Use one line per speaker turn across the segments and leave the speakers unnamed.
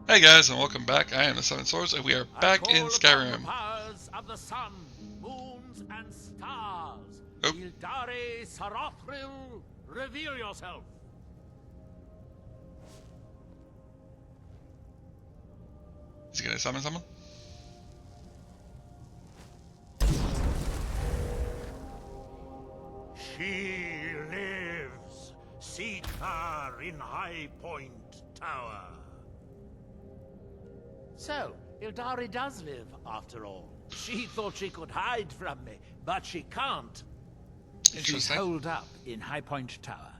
Hey guys, and welcome back. I am the Seven Swords, and we are
I
back in
call upon the
Skyrim.
powers of the sun, moons, and stars.
Oh,
Ildare Sarothril, reveal yourself.
is he gonna summon someone?
She lives. Seek her in High Point Tower. So, Ildari does live, after all. She thought she could hide from me, but she can't. She's
Interesting.
holed up in High Point Tower.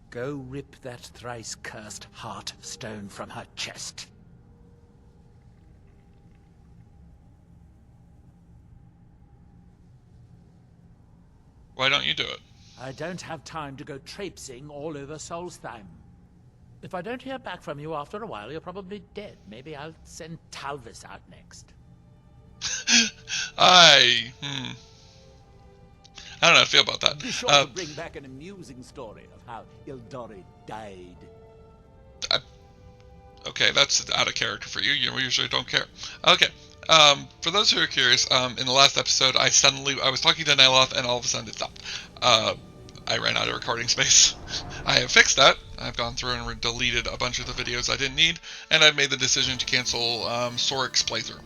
Go rip that thrice-cursed heart stone from her chest.
Why don't you do it?
I don't have time to go traipsing all over Solstheim. If I don't hear back from you after a while, you're probably dead. Maybe I'll send Talvis out next.
I don't know how to feel about that.
Be sure to bring back an amusing story of how Ildari died.
Okay, that's out of character for you. You usually don't care. Okay. For those who are curious, in the last episode, I was talking to Nyloth, and all of a sudden it stopped. I ran out of recording space. I have fixed that. I've gone through and deleted a bunch of the videos I didn't need, and I've made the decision to cancel Sorik's playthrough.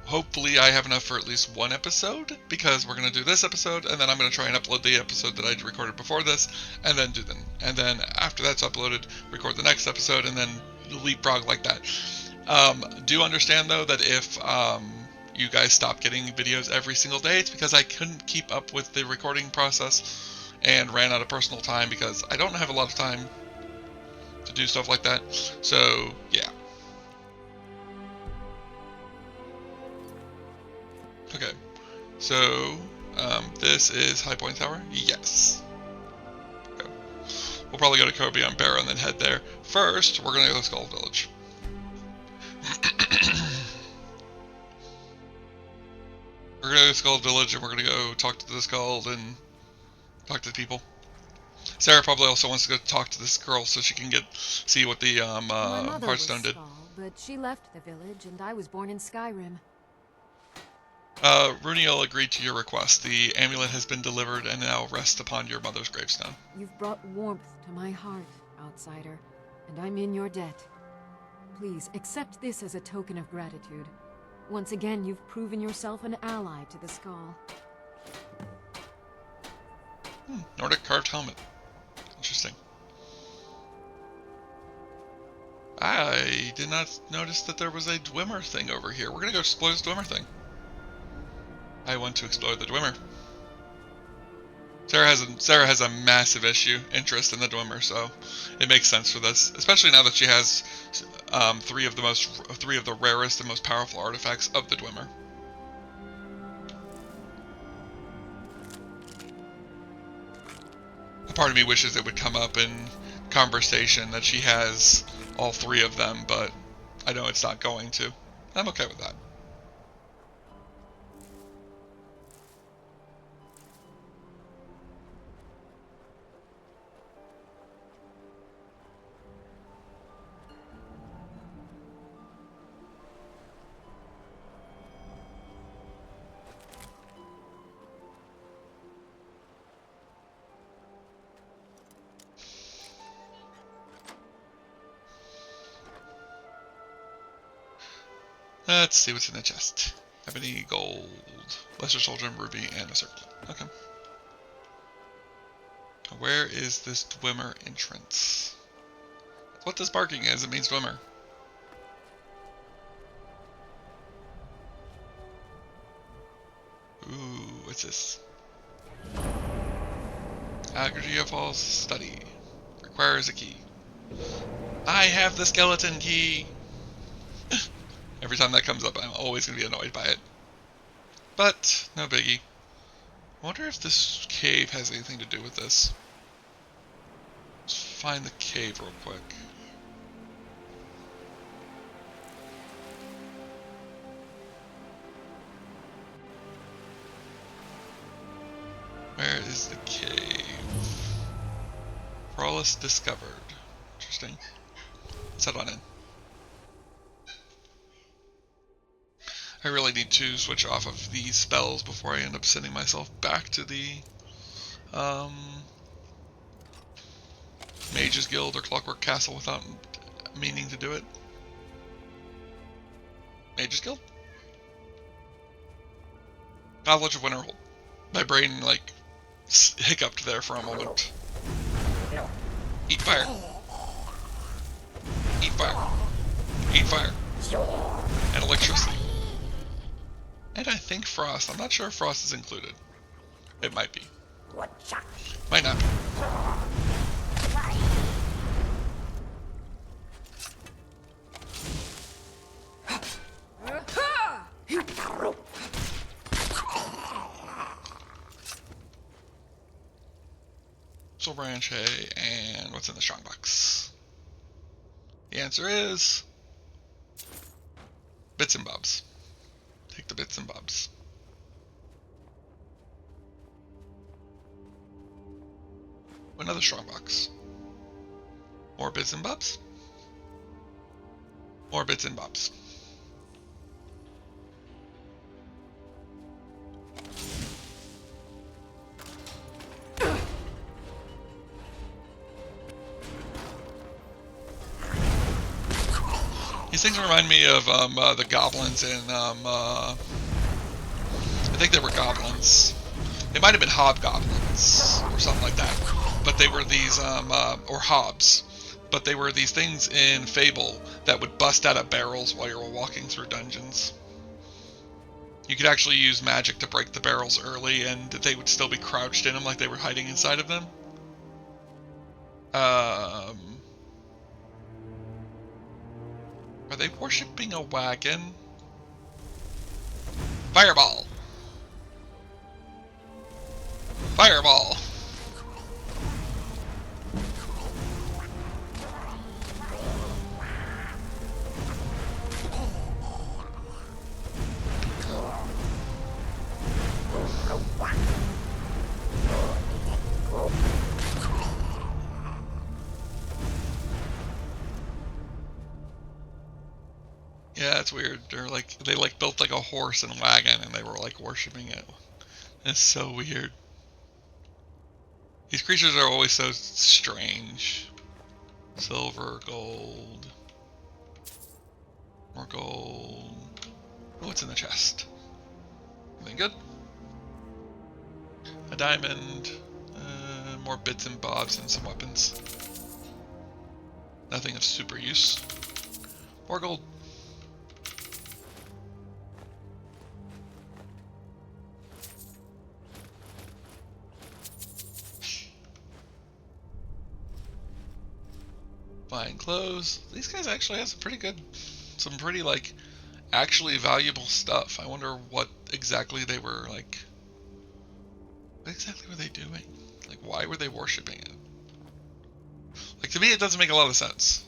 Hopefully I have enough for at least one episode, because we're going to do this episode, and then I'm going to try and upload the episode that I recorded before this, and then do them. And then after that's uploaded, record the next episode, and then leapfrog like that. Do understand, though, that if you guys stop getting videos every single day, it's because I couldn't keep up with the recording process and ran out of personal time, because I don't have a lot of time to do stuff like that. So, yeah. Okay, so this is High Point Tower? Yes. Okay. We'll probably go to Kobe on Barrow and then head there. First, we're going to go to Skull Village. We're going to go to Skull Village and we're going to go talk to the Skull and talk to the people. Sarah probably also wants to go talk to this girl so she can see what the
My mother was
Hearthstone did.
Skull, but she left the village and I was born in Skyrim.
Runiel agreed to your request. The amulet has been delivered and now rests upon your mother's gravestone.
You've brought warmth to my heart, outsider, and I'm in your debt. Please, accept this as a token of gratitude. Once again, you've proven yourself an ally to the Skull.
Nordic carved helmet. Interesting. I did not notice that there was a Dwemer thing over here. We're gonna go explore this Dwemer thing. I want to explore the Dwemer. Sarah has a massive interest in the Dwemer, so it makes sense for this, especially now that she has three of the rarest and most powerful artifacts of the Dwemer. A part of me wishes it would come up in conversation that she has all three of them, but I know it's not going to. I'm okay with that. Let's see what's in the chest. Ebony, gold, lesser children, ruby, and a circle. Okay. Where is this Dwemer entrance? That's what this barking is. It means Dwemer. Ooh, what's this? Agrigia Falls study. Requires a key. I have the skeleton key! Every time that comes up, I'm always going to be annoyed by it. But, no biggie. I wonder if this cave has anything to do with this. Let's find the cave real quick. Where is the cave? Prowess discovered. Interesting. Let's head on in. I really need to switch off of these spells before I end up sending myself back to the Mage's Guild or Clockwork Castle without meaning to do it. Mage's Guild? Knowledge of Winterhold. My brain, like, hiccuped there for a moment. Eat fire. Eat fire. Eat fire. And electricity. And I think frost. I'm not sure if frost is included. It might be. Might not be. Soul branch, hay, and what's in the strongbox? The answer is bits and bobs. Take the bits and bobs. Another strongbox. More bits and bobs. More bits and bobs. These things remind me of the goblins in, I think they were goblins. They might have been hobgoblins or something like that. But they were these, or hobs. But they were these things in Fable that would bust out of barrels while you were walking through dungeons. You could actually use magic to break the barrels early and they would still be crouched in them like they were hiding inside of them. Are they worshipping a wagon? Fireball! Fireball! Yeah, it's weird. They're like, they like built like a horse and wagon and they were like worshipping it. It's so weird. These creatures are always so strange. Silver, gold. More gold. What's in the chest? Anything good? A diamond. More bits and bobs and some weapons. Nothing of super use. More gold. Fine clothes. These guys actually have some pretty like actually valuable stuff. I wonder what exactly they were like. What exactly were they doing? Like, why were they worshipping it? Like, to me, it doesn't make a lot of sense.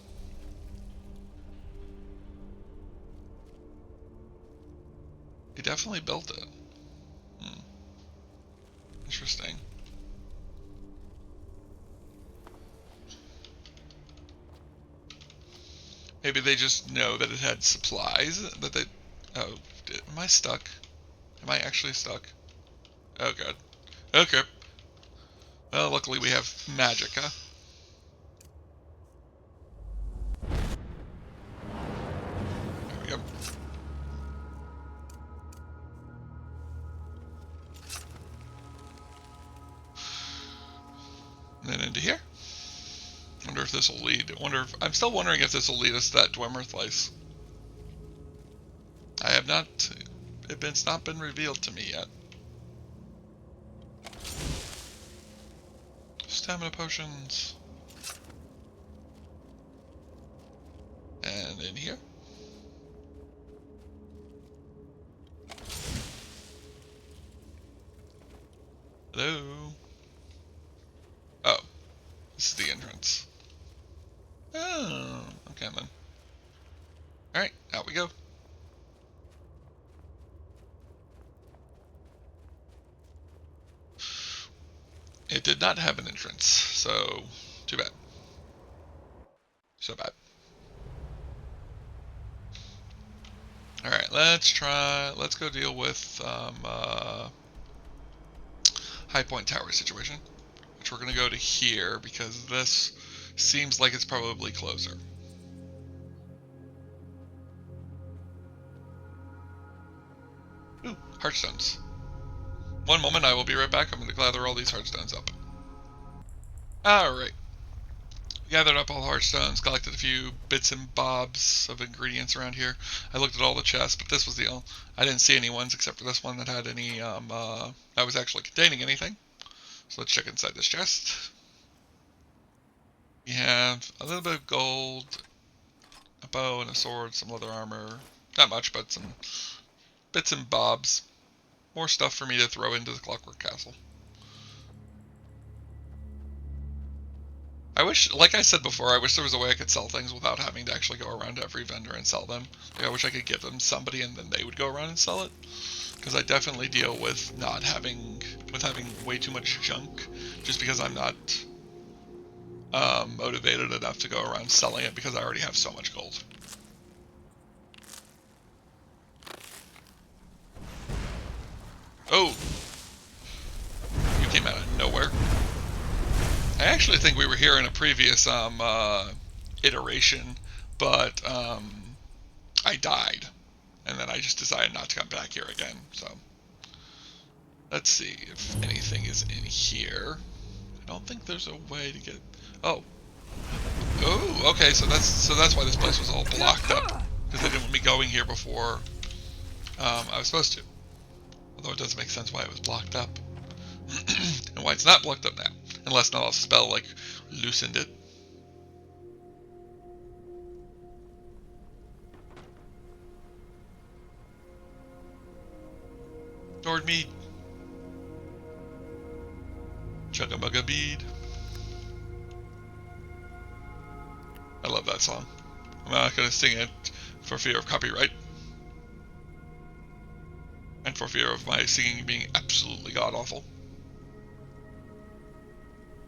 He definitely built it. Interesting. Maybe they just know that it had supplies that they... Oh, am I stuck? Am I actually stuck? Oh god. Okay. Well, luckily we have magic, huh? There we go. And then into here. Wonder if this will lead. I'm still wondering if this will lead us to that Dwemer place. I have not. It's not been revealed to me yet. Stamina potions. And in here. Hello. Oh, this is the entrance. Oh, okay then. Alright, out we go. It did not have an entrance, so too bad. So bad. Alright, let's go deal with High Point Tower situation, which we're going to go to here because this seems like it's probably closer. Ooh, Heartstones. One moment, I will be right back. I'm going to gather all these Heartstones up. Alright. Gathered up all Heartstones, collected a few bits and bobs of ingredients around here. I looked at all the chests, but this was the only... I didn't see any ones except for this one that had any, that was actually containing anything. So let's check inside this chest. We have a little bit of gold, a bow and a sword, some leather armor. Not much, but some bits and bobs. More stuff for me to throw into the Clockwork Castle. I wish, like I said before, I wish there was a way I could sell things without having to actually go around to every vendor and sell them. Like, I wish I could give them somebody and then they would go around and sell it. Because I definitely deal with having way too much junk, just because I'm not motivated enough to go around selling it because I already have so much gold. Oh! You came out of nowhere. I actually think we were here in a previous iteration, but I died, and then I just decided not to come back here again. So let's see if anything is in here. I don't think there's a way to get. Oh, okay. So that's why this place was all blocked up, because they didn't want me going here before I was supposed to. Although it doesn't make sense why it was blocked up, and why it's not blocked up now. Unless not a spell like loosened it. Sword meat. Chugga bead. I love that song. I'm not gonna sing it for fear of copyright. And for fear of my singing being absolutely god awful.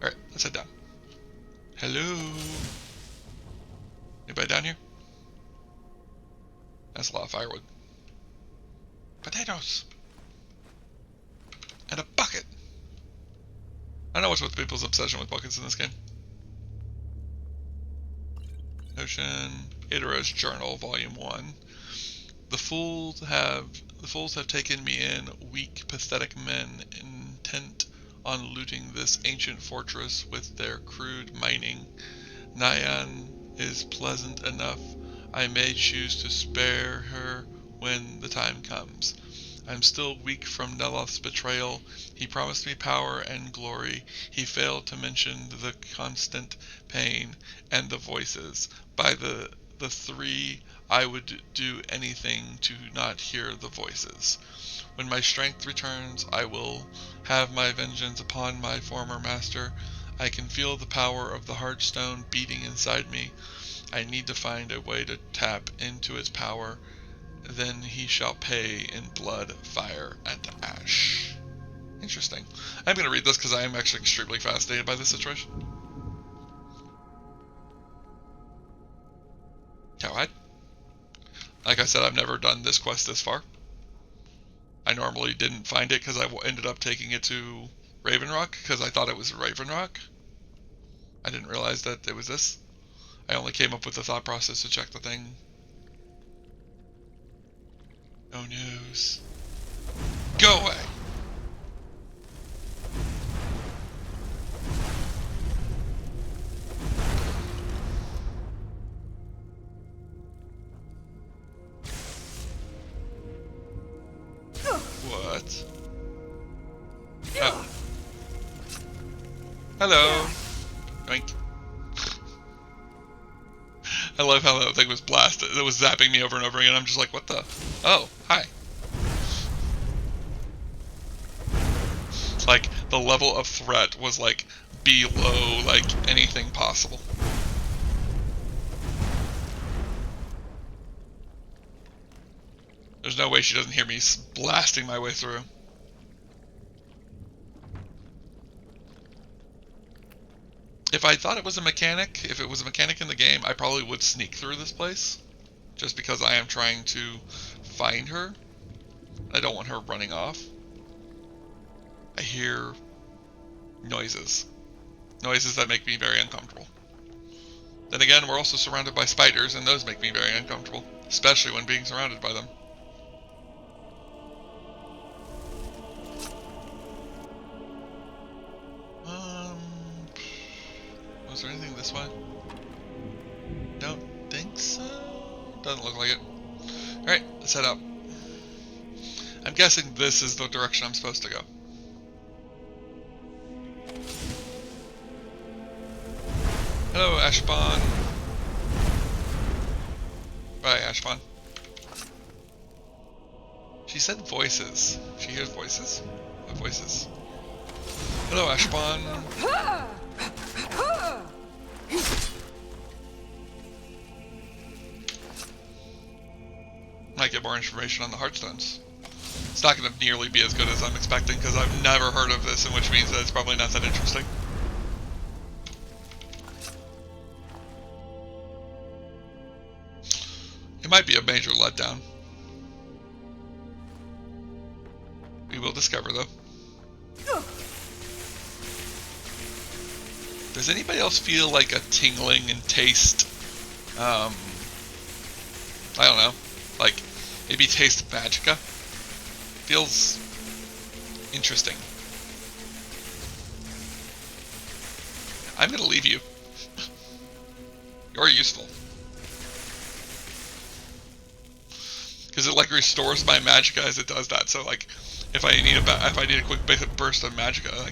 Alright, let's head down. Hello? Anybody down here? That's a lot of firewood. Potatoes! And a bucket! I don't know what's with people's obsession with buckets in this game. Ocean, Idara's Journal, Volume 1. The fools have taken me in, weak, pathetic men, intent on looting this ancient fortress with their crude mining. Nyan is pleasant enough. I may choose to spare her when the time comes. I'm still weak from Neloth's betrayal. He promised me power and glory. He failed to mention the constant pain and the voices. By the three, I would do anything to not hear the voices. When my strength returns, I will have my vengeance upon my former master. I can feel the power of the Heartstone beating inside me. I need to find a way to tap into its power. Then he shall pay in blood, fire, and ash. Interesting. I'm going to read this because I am actually extremely fascinated by this situation. Cowhide. Like I said, I've never done this quest this far. I normally didn't find it because I ended up taking it to Raven Rock because I thought it was Raven Rock. I didn't realize that it was this. I only came up with the thought process to check the thing. No news. Go away! What? Oh. Hello! Doink. I love how that thing was blasted. It was zapping me over and over again. I'm just like, what the? Oh, hi. It's like the level of threat was like below like anything possible. There's no way she doesn't hear me blasting my way through. If If I thought it was a mechanic, if it was a mechanic in the game, I probably would sneak through this place. Just because I am trying to find her. I don't want her running off. I hear noises. Noises that make me very uncomfortable. Then again, we're also surrounded by spiders, and those make me very uncomfortable. Especially when being surrounded by them. Was there anything this way? Don't think so. Doesn't look like it. Alright, let's head up. I'm guessing this is the direction I'm supposed to go. Hello, Ashbon. Bye, Ashbon. She said voices. She hears voices. What voices? Hello, Ashbon. Might get more information on the Heartstones. It's not going to nearly be as good as I'm expecting because I've never heard of this, and which means that it's probably not that interesting. It might be a major letdown. We will discover, though. Does anybody else feel like a tingling in taste? I don't know. Like, maybe taste magicka? Feels interesting. I'm gonna leave you. You're useful. Because it like restores my magicka as it does that. So like, if I need a quick burst of magicka, I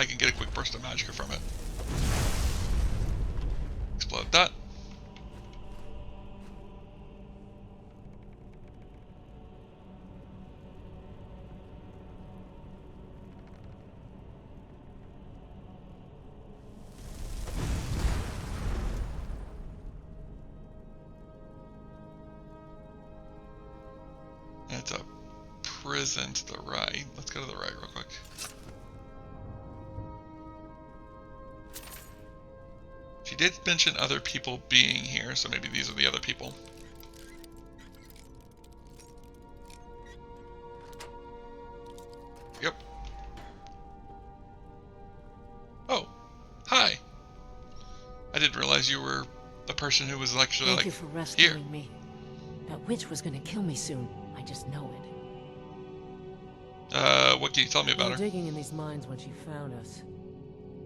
can get a quick burst of magicka from it. Explode that. It's a prison to the right. Let's go to the right real quick. She did mention other people being here, so maybe these are the other people. Yep. Oh, hi. I didn't realize you were the person who was actually
Thank you for rescuing
here.
me. That witch was gonna kill me soon. I just know it.
What can you tell me
We
about
were
her?
digging in these mines when she found us.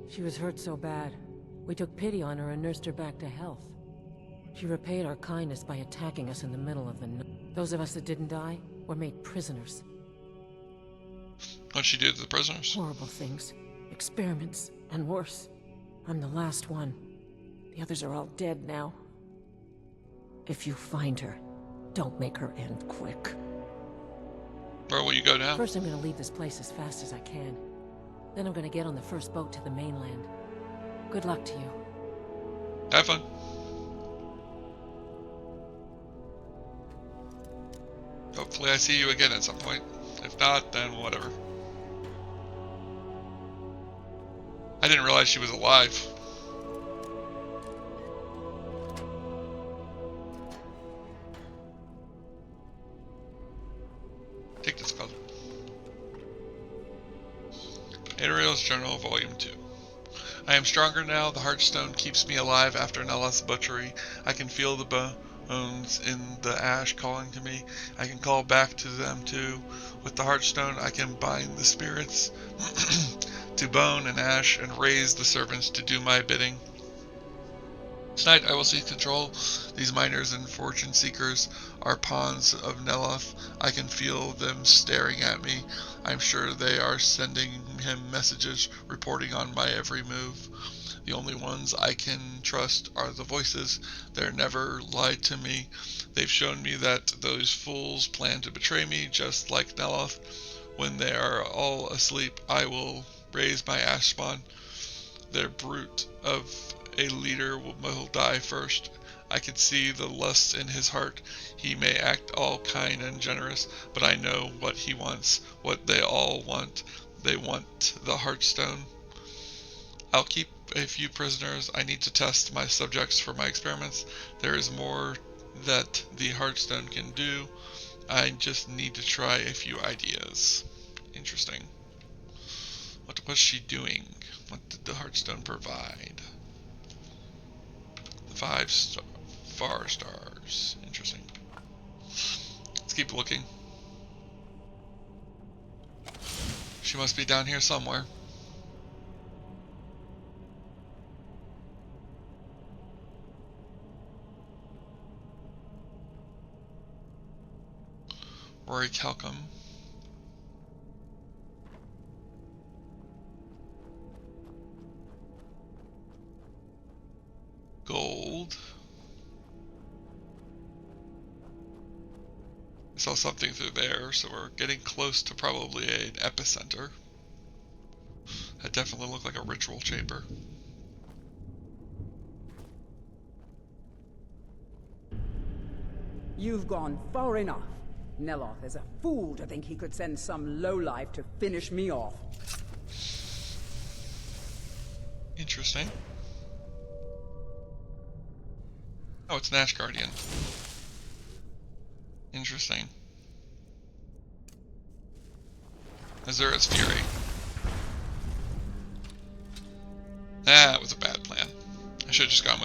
She was hurt so bad. We took pity on her and nursed her back to health. She repaid our kindness by attacking us in the middle of the night. Those of us that didn't die were made prisoners.
What'd she do to the prisoners?
Horrible things. Experiments, and worse. I'm the last one. The others are all dead now. If you find her, don't make her end quick.
Where will you go now?
First, I'm gonna leave this place as fast as I can. Then I'm gonna get on the first boat to the mainland. Good luck to you.
Have fun. Hopefully I see you again at some point. If not, then whatever. I didn't realize she was alive. Take this card. Ariel's Journal, Volume 2. I am stronger now. The Heartstone keeps me alive after Nella's butchery. I can feel the bones in the ash calling to me. I can call back to them too. With the Heartstone, I can bind the spirits to bone and ash and raise the servants to do my bidding. Tonight I will seize control. These miners and fortune seekers are pawns of Neloth. I can feel them staring at me. I'm sure they are sending him messages, reporting on my every move. The only ones I can trust are the voices. They're never lied to me. They've shown me that those fools plan to betray me, just like Neloth. When they are all asleep, I will raise my ash spawn. Their brute of a leader will die first. I can see the lust in his heart. He may act all kind and generous, but I know what he wants, what they all want. They want the Heartstone. I'll keep a few prisoners. I need to test my subjects for my experiments. There is more that the Heartstone can do. I just need to try a few ideas. Interesting. What was she doing? What did the Heartstone provide? The far stars. Interesting. Let's keep looking. She must be down here somewhere. Rory Calcum. Gold. I saw something through there, so we're getting close to probably an epicenter. That definitely looked like a ritual chamber.
You've gone far enough. Neloth is a fool to think he could send some lowlife to finish me off.
Interesting. Oh, it's an Ash Guardian. Interesting. Azura's Fury. That was a bad plan. I should have just gone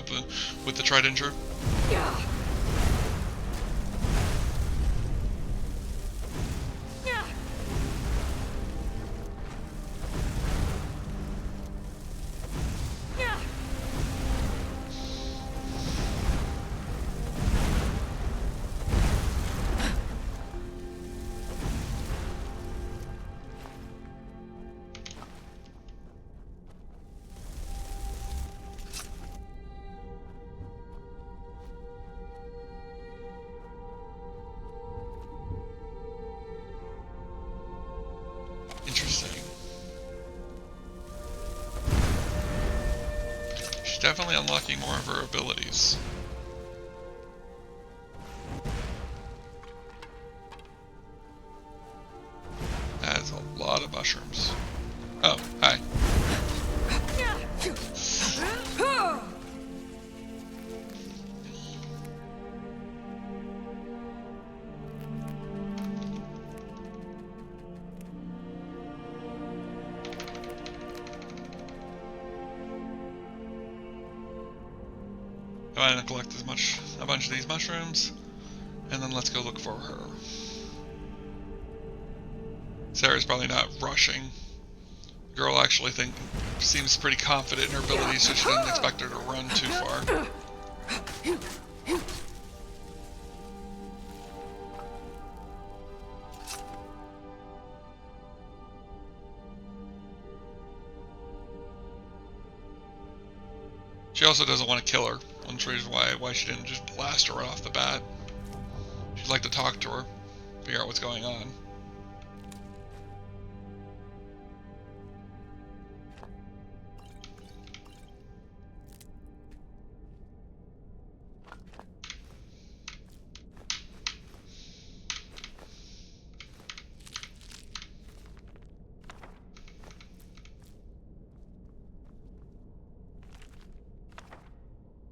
with the tried and true.
Yeah.
Interesting. She's definitely unlocking more of her abilities. That's a lot of mushrooms. Oh, hi. Go ahead and collect a bunch of these mushrooms, and then let's go look for her. Sarah's probably not rushing. The girl actually seems pretty confident in her abilities, so she didn't expect her to run too far. She also doesn't want to kill her. One reason why she didn't just blast her right off the bat. She'd like to talk to her, figure out what's going on.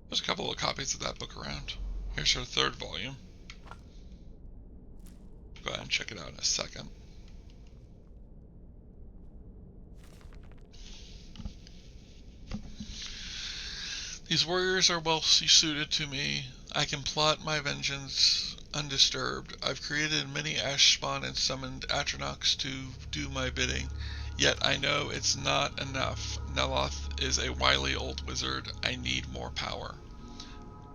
There's a couple of copies of that book around. Here's her third volume. Go ahead and check it out in a second. These warriors are well suited to me. I can plot my vengeance undisturbed. I've created many ash spawn and summoned Atronox to do my bidding. Yet I know it's not enough. Neloth is a wily old wizard. I need more power.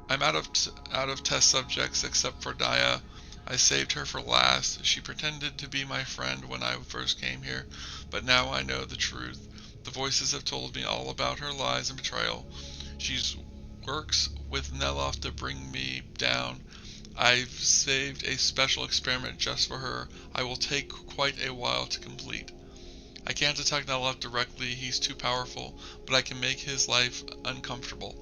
I'm out of test subjects except for Daya. I saved her for last. She pretended to be my friend when I first came here, but now I know the truth. The voices have told me all about her lies and betrayal. She works with Neloth to bring me down. I've saved a special experiment just for her. I will take quite a while to complete. I can't attack Neloth directly, he's too powerful, but I can make his life uncomfortable.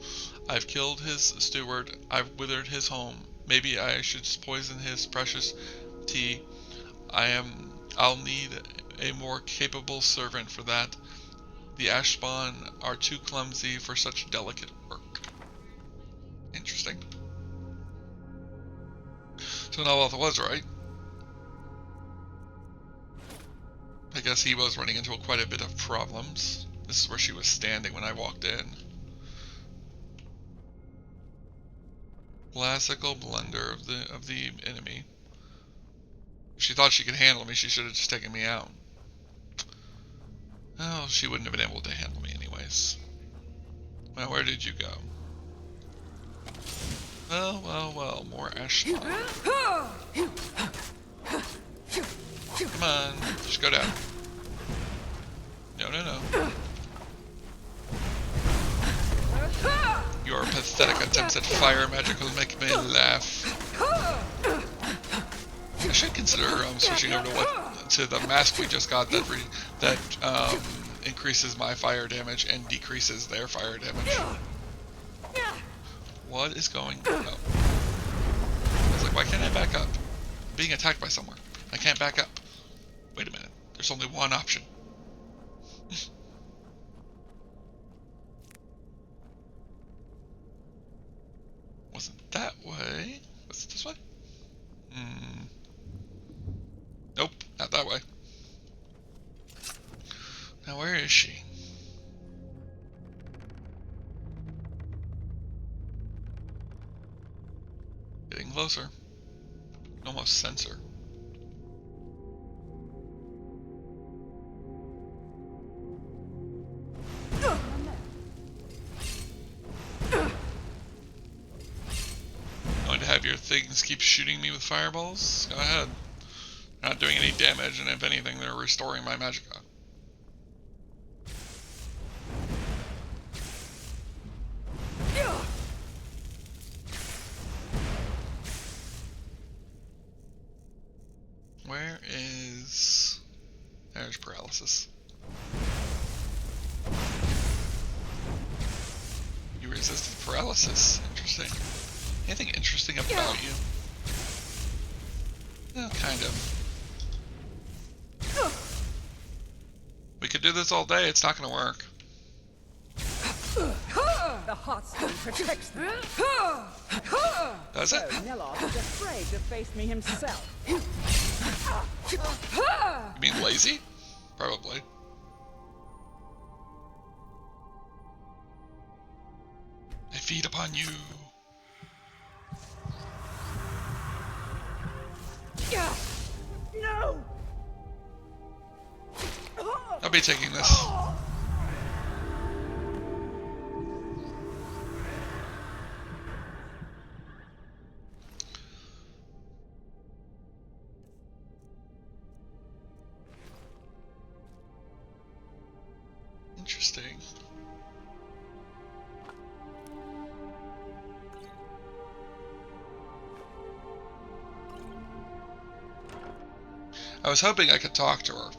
I've killed his steward, I've withered his home. Maybe I should poison his precious tea. I'll need a more capable servant for that. The ash spawn are too clumsy for such delicate work. Interesting. So Neloth was right. I guess he was running into quite a bit of problems. This is where she was standing when I walked in. Classical blunder of the enemy. If she thought she could handle me, she should have just taken me out. Oh, she wouldn't have been able to handle me anyways. Well, where did you go? Well, well, well, more ash spawn. Come on, just go down. No, no, no. Your pathetic attempts at fire magic will make me laugh. I should consider switching over to the mask we just got that increases my fire damage and decreases their fire damage. What is going on? Oh. I was like, why can't I back up? I'm being attacked by someone. I can't back up. Wait a minute. There's only one option. Wasn't that way? Was it this way? Nope, not that way. Now where is she? Getting closer. Almost sense her. Going to have your things keep shooting me with fireballs? Go ahead. They're not doing any damage, and if anything, they're restoring my magicka. Where is... There's paralysis. You resisted paralysis. Interesting. Anything interesting about you? Well, kind of. We could do this all day, it's not gonna work.
The Heartstone protects them.
Does it?
So Neloth is afraid to face me himself.
You mean lazy? Probably. I feed upon you.
No!
I'll be taking this. Interesting. I was hoping I could talk to her.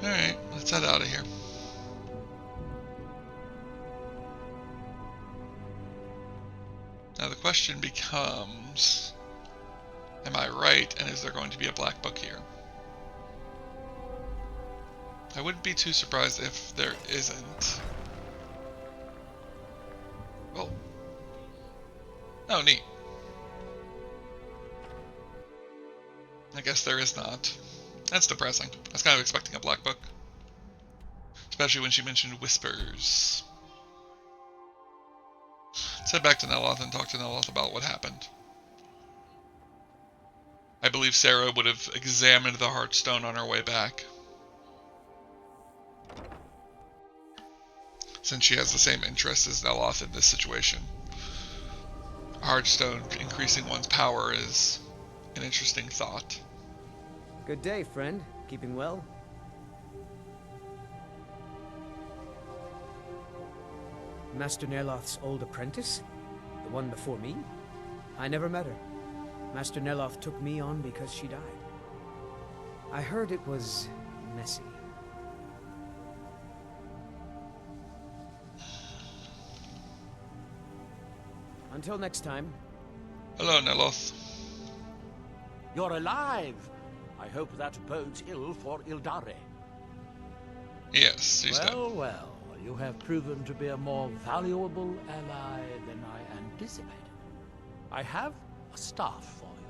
Alright, let's head out of here. Now the question becomes, am I right, and is there going to be a black book here? I wouldn't be too surprised if there isn't. Well, oh neat. I guess there is not. That's depressing. I was kind of expecting a black book. Especially when she mentioned whispers. Let's head back to Neloth and talk to Neloth about what happened. I believe Sarra would have examined the Heartstone on her way back, since she has the same interests as Neloth in this situation. Heartstone increasing one's power is an interesting thought.
Good day, friend. Keeping well? Master Neloth's old apprentice? The one before me? I never met her. Master Neloth took me on because she died. I heard it was messy. Until next time.
Hello, Neloth.
You're alive. I hope that bodes ill for Ildare.
Yes, he's dead.
Well, you have proven to be a more valuable ally than I anticipated. I have a staff for you,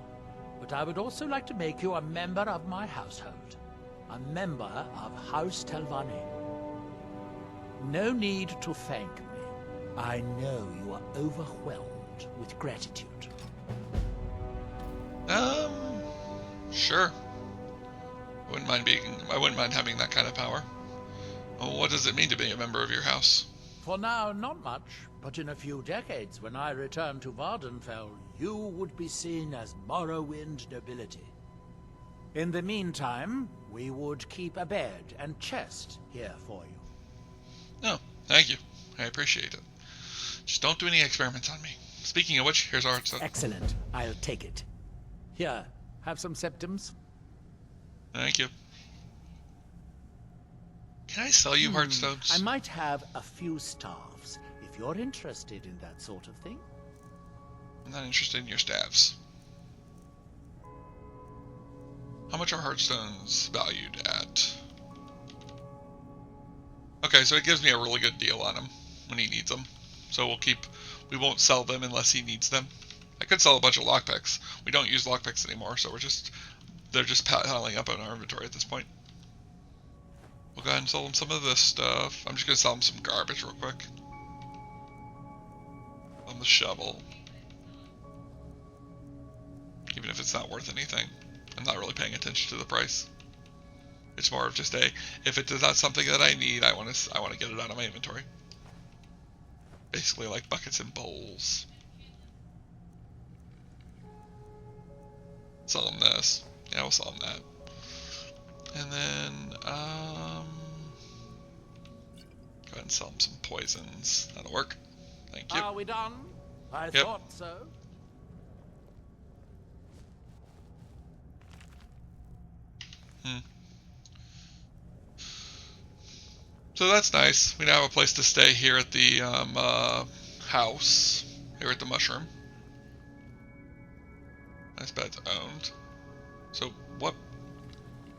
but I would also like to make you a member of my household. A member of House Telvanni. No need to thank me. I know you are overwhelmed with gratitude.
Sure. I wouldn't mind having that kind of power. Well, what does it mean to be a member of your house?
For now, not much, but in a few decades, when I return to Vardenfell, you would be seen as Morrowind nobility. In the meantime, we would keep a bed and chest here for you.
No, thank you. I appreciate it. Just don't do any experiments on me. Speaking of which, here's our heartstone.
Excellent. I'll take it. Here, have some septims.
Thank you. Can I sell you heartstones?
I might have a few staffs, if you're interested in that sort of thing.
I'm not interested in your staffs. How much are heartstones valued at? Okay, so it gives me a really good deal on him when he needs them. So we won't sell them unless he needs them. I could sell a bunch of lockpicks. We don't use lockpicks anymore, so they're just piling up in our inventory at this point. We'll go ahead and sell them some of this stuff. I'm just going to sell them some garbage real quick. On the shovel. Even if it's not worth anything. I'm not really paying attention to the price. It's more of just if it is not something that I need, I want to get it out of my inventory. Basically like buckets and bowls. Sell them this. Yeah, we'll sell them that. And then, go ahead and sell them some poisons. That'll work. Thank you.
Are we done? I
Yep.
thought so.
So that's nice. We now have a place to stay here at the house, here at the mushroom. Nice bed's owned. So what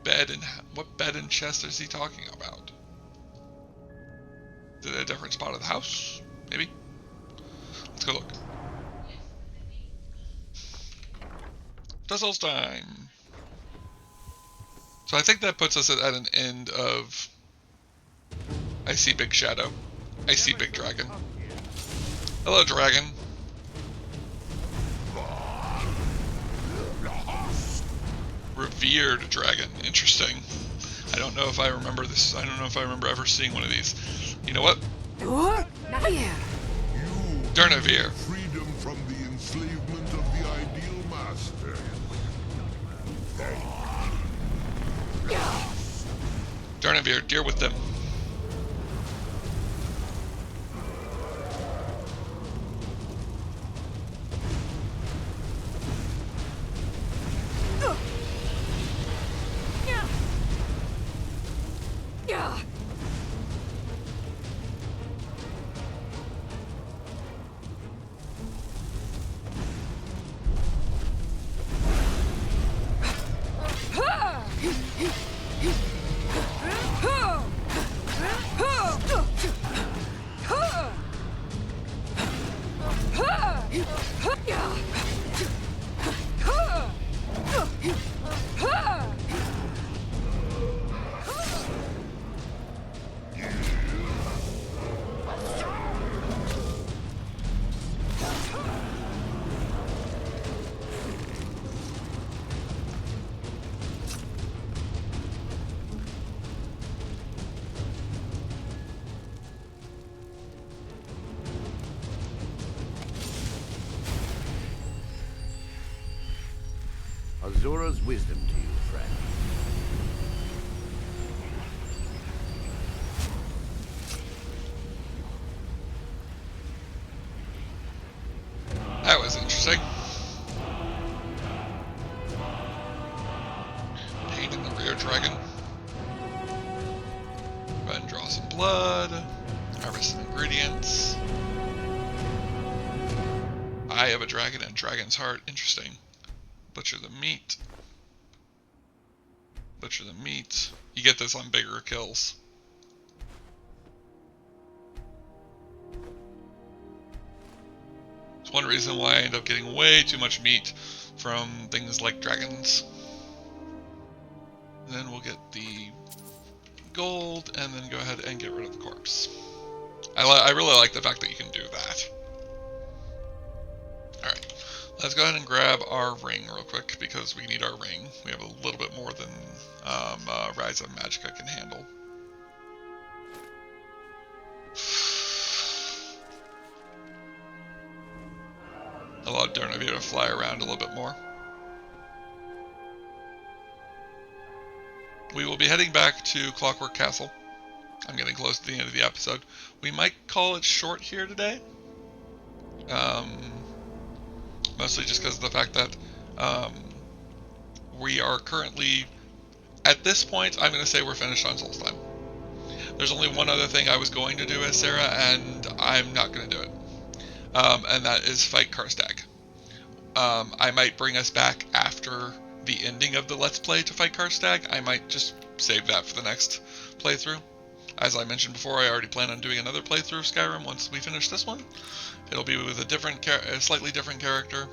bed and chest is he talking about? Is it a different spot of the house? Maybe? Let's go look. Puzzles time. So I think that puts us at an end of... I see Big Shadow. I see Big Dragon. Hello, Dragon. Revered Dragon. Interesting. I don't know if I remember this. I don't know if I remember ever seeing one of these. You know what? Durnavir.
Freedom from the enslavement of the ideal master.
Durnavir, deal with them.
Zora's wisdom to you, friend.
That was interesting. Pain in the rear dragon. Go ahead and draw some blood. Harvest some ingredients. Eye of a dragon and dragon's heart. Interesting. Butcher the meat. Butcher the meat. You get this on bigger kills. It's one reason why I end up getting way too much meat from things like dragons. And then we'll get the gold and then go ahead and get rid of the corpse. I really like the fact that you can do that. Alright, let's go ahead and grab our ring real quick because we need our ring. We have a little bit more than Rise of Magica can handle. Allow Darnavir to fly around a little bit more. We will be heading back to Clockwork Castle. I'm getting close to the end of the episode. We might call it short here today. Mostly just because of the fact that we are currently, at this point, I'm going to say we're finished on Solstheim. There's only one other thing I was going to do as Sarra, and I'm not going to do it. And that is fight Karstag. I might bring us back after the ending of the Let's Play to fight Karstag. I might just save that for the next playthrough. As I mentioned before, I already plan on doing another playthrough of Skyrim once we finish this one. It'll be with a slightly different character.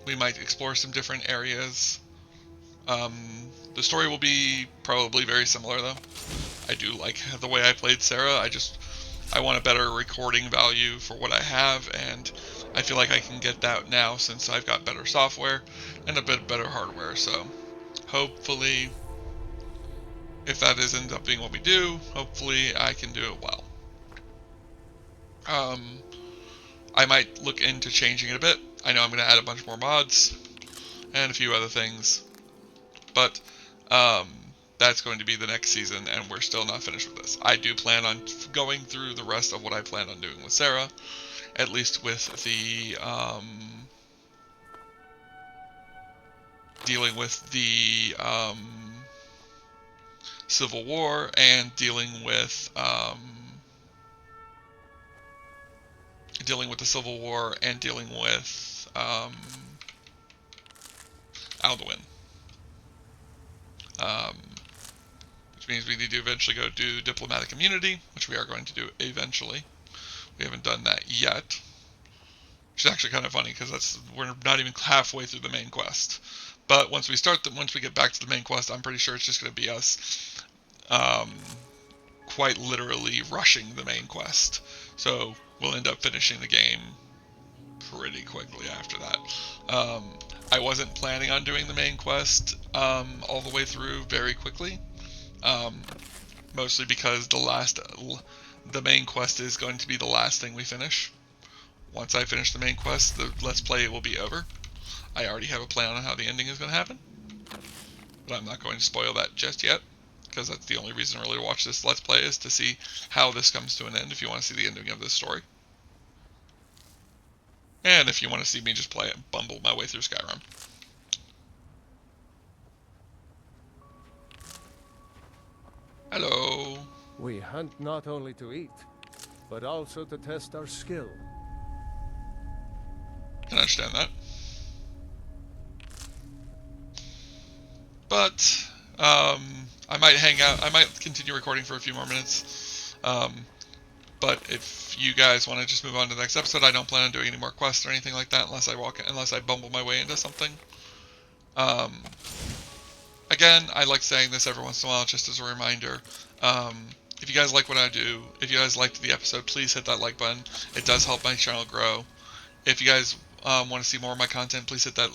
We might explore some different areas. The story will be probably very similar, though. I do like the way I played Sarra. I want a better recording value for what I have, and I feel like I can get that now since I've got better software and a bit better hardware. So hopefully, if that ends up being what we do, hopefully I can do it well. I might look into changing it a bit. I know I'm going to add a bunch more mods and a few other things, but that's going to be the next season, and we're still not finished with this. I do plan on going through the rest of what I plan on doing with Sarra, at least with the dealing with the Civil War and dealing with the Civil War and dealing with Alduin. Which means we need to eventually go do diplomatic immunity, which we are going to do eventually. We haven't done that yet, which is actually kind of funny because we're not even halfway through the main quest. But once we get back to the main quest, I'm pretty sure it's just going to be us quite literally rushing the main quest. So we'll end up finishing the game pretty quickly after that. I wasn't planning on doing the main quest all the way through very quickly, mostly because the main quest is going to be the last thing we finish. Once I finish the main quest, the Let's Play will be over. I already have a plan on how the ending is going to happen, but I'm not going to spoil that just yet, because that's the only reason really to watch this Let's Play, is to see how this comes to an end if you want to see the ending of this story. And if you want to see me just play it and bumble my way through Skyrim. Hello.
We hunt not only to eat, but also to test our skill.
Can understand that. But I might hang out. I might continue recording for a few more minutes. But if you guys want to just move on to the next episode, I don't plan on doing any more quests or anything like that unless I bumble my way into something. Again, I like saying this every once in a while just as a reminder. If you guys like what I do, if you guys liked the episode, please hit that like button. It does help my channel grow. If you guys want to see more of my content, please hit that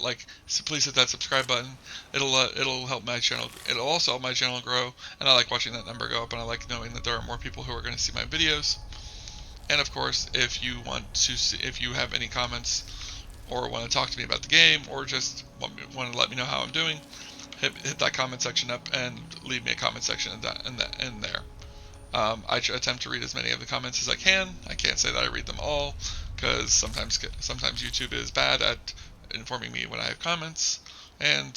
subscribe button. It'll help my channel. It'll also help my channel grow, and I like watching that number go up, and I like knowing that there are more people who are going to see my videos. And of course, if you want to see, if you have any comments or want to talk to me about the game, or just want to let me know how I'm doing, hit that comment section up and leave me a comment section in there. I attempt to read as many of the comments as I can. I can't say that I read them all, because sometimes YouTube is bad at informing me when I have comments, and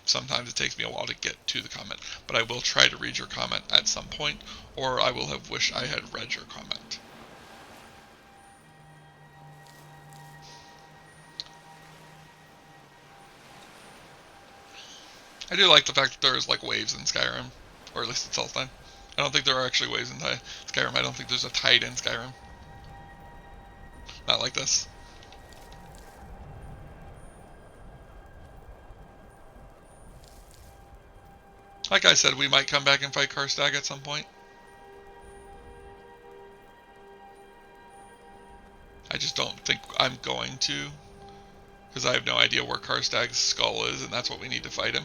sometimes it takes me a while to get to the comment. But I will try to read your comment at some point, or I will have wished I had read your comment. I do like the fact that there's like waves in Skyrim, or at least in Solstheim. I don't think there are actually waves in Skyrim. I don't think there's a tide in Skyrim. Not like this. Like I said, we might come back and fight Karstag at some point. I just don't think I'm going to, because I have no idea where Karstag's skull is, and that's what we need to fight him.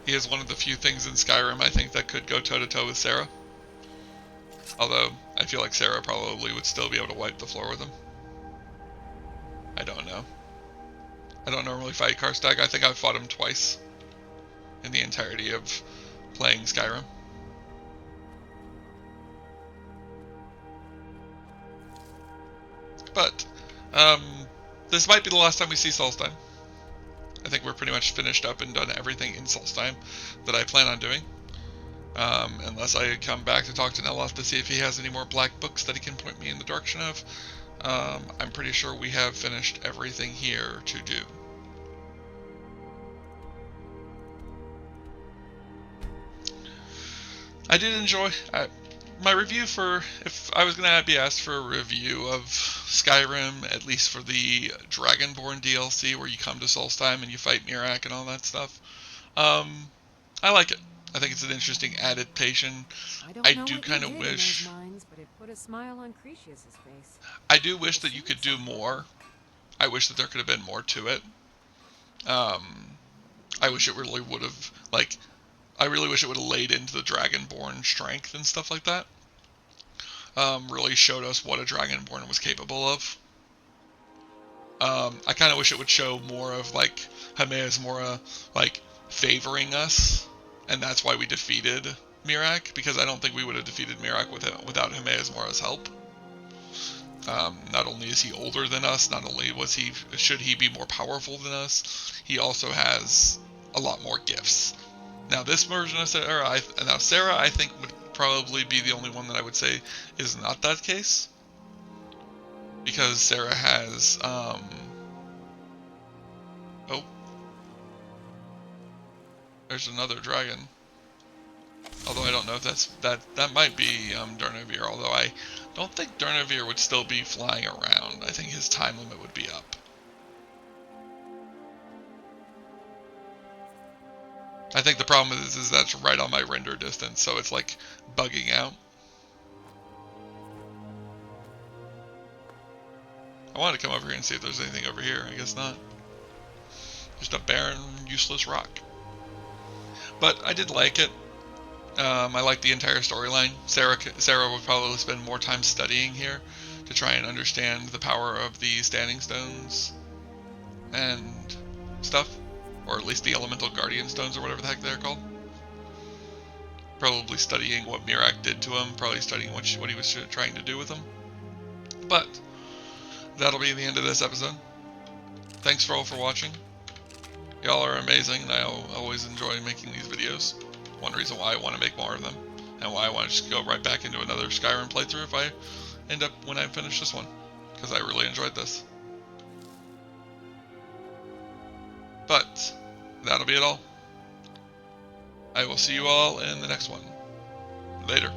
He is one of the few things in Skyrim I think that could go toe-to-toe with Sarra. Although, I feel like Sarra probably would still be able to wipe the floor with him. I don't know. I don't normally fight Karstag. I think I've fought him twice in the entirety of playing Skyrim. But, this might be the last time we see Solstheim. I think we're pretty much finished up and done everything in Solstheim that I plan on doing. Unless I come back to talk to Neloth to see if he has any more black books that he can point me in the direction of. I'm pretty sure we have finished everything here to do. I did enjoy my review for, if I was going to be asked for a review of Skyrim, at least for the Dragonborn DLC where you come to Solstheim and you fight Miraak and all that stuff, I like it. I think it's an interesting adaptation. I do kind of wish...
Minds, but it put a smile on Cretius's face.
I do wish that you could do more. I wish that there could have been more to it. I wish it really would have, like... I really wish it would have laid into the Dragonborn strength and stuff like that. Really showed us what a Dragonborn was capable of. I kind of wish it would show more of, like, Hermaeus Mora, like, favoring us. And that's why we defeated Miraak, because I don't think we would have defeated Miraak without Hermaeus Mora's help. Not only is he older than us, not only should he be more powerful than us, he also has a lot more gifts. Now this version of Sarra, I think would probably be the only one that I would say is not that case, because Sarra has oh, there's another dragon. Although I don't know if that might be Durnavir. Although I don't think Durnavir would still be flying around. I think his time limit would be up. I think the problem is that's right on my render distance, so it's like bugging out. I wanted to come over here and see if there's anything over here. I guess not. Just a barren, useless rock. But I did like it. I like the entire storyline. Sarra would probably spend more time studying here to try and understand the power of the Standing Stones and stuff. Or at least the Elemental Guardian Stones, or whatever the heck they're called. Probably studying what Miraak did to him, probably studying what he was trying to do with him. But, that'll be the end of this episode. Thanks for all for watching. Y'all are amazing, and I always enjoy making these videos. One reason why I want to make more of them, and why I want to just go right back into another Skyrim playthrough if I end up when I finish this one. Because I really enjoyed this. But, that'll be it all. I will see you all in the next one. Later.